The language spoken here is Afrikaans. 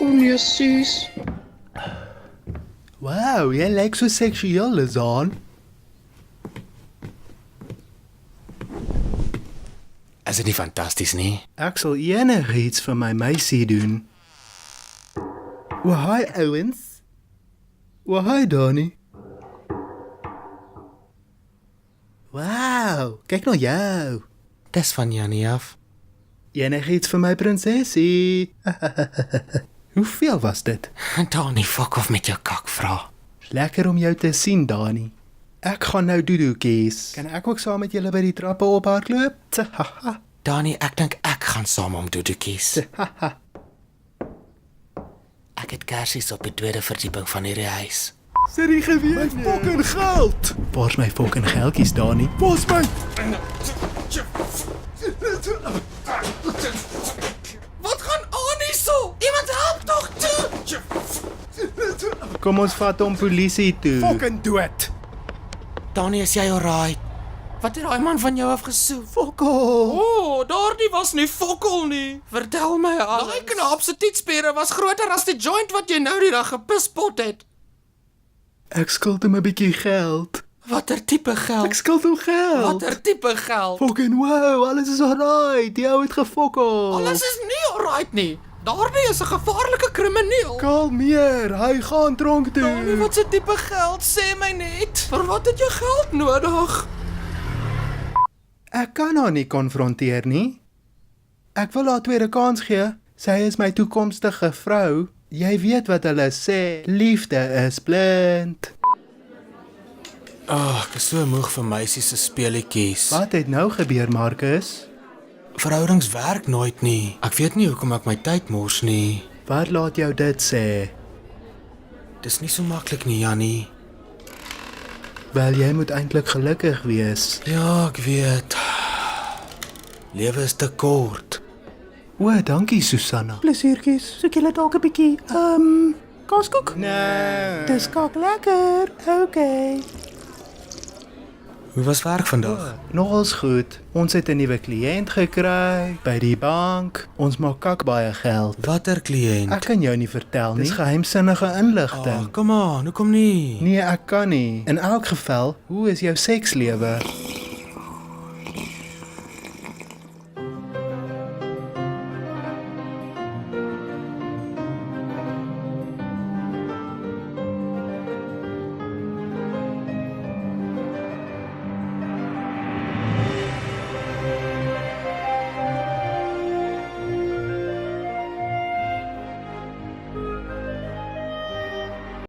O nee, Suus. Wow, jy lyk so seksueel, Lizaan. Is dit nie fantasties nie? Ek sal enigiets vir my meisie doen. O, hi ouens. O, hi Donnie. Wow, kyk nou jou. Dis van Jannie af. Enigiets vir my prinsesie. Hoeveel was dit? Donnie, fuck off met jou kakvra. Lekker om jou te sien, Dani. Ek gaan nou doodoo kies. Kan ek ook saam met julle by die trappe ophardloop? Tsahaha. Donnie, ek dink ek gaan saam om Doodoo kies. Ek het kersies op die tweede verdieping van hierdie huis. Sit die geweer. My fucking geld. Waar's my fucking geldjies, Dani? Waar's my? Wat gaan aan hierso? Iemand help tog toe. Kom ons vat hom polisie toe. Fucking dood. Donnie, is jy alright? Wat het daai man van jou af gesoek? Fokol. Daardie was nie fokol nie. Vertel my alles. Daai knaap se tietspiere was groter as die joint wat jy nou die dag gepispot het. Ek skuld hom 'n bietjie geld. Watter tipe geld? Ek skuld hom geld. Watter tipe geld? Fucking wow, alles is alright. Die ou het gefokol. Alles is nie alright nie. Daardie is 'n gevaarlike krimineel. Kalmeer, hy gaan tronk toe. Donnie, wat se tipe geld? Sê my net. Vir wat het jy geld nodig? Ek kan haar nie konfronteer nie. Ek wil haar tweede kans gee. Sy is my toekomstige vrou. Jy weet wat hulle sê, liefde is blind. Ek is so moeg vir meisies se speletjies. Wat het nou gebeur, Marcus? Verhoudings werk nooit nie. Ek weet nie hoekom ek my tyd mors nie. Wat laat jou dit sê? Dis nie so maklik nie, Jannie. Wel, jy moet eintlik gelukkig wees. Ja, ek weet. Lewe is te kort. O, dankie Susanna. Plesiertjies. Soek julle dalk 'n bietjie kaaskoek? Nee. Dis kak lekker. Okay. Hoe was werk vandag? Nogals goed. Ons het 'n nuwe kliënt gekry by die bank. Ons maak kak baie geld. Watter kliënt? Ek kan jou nie vertel nie. Dis geheimsinnige inligting. Kom aan, hoekom nie? Nee, ek kan nie. In elk geval, hoe is jou sekslewe?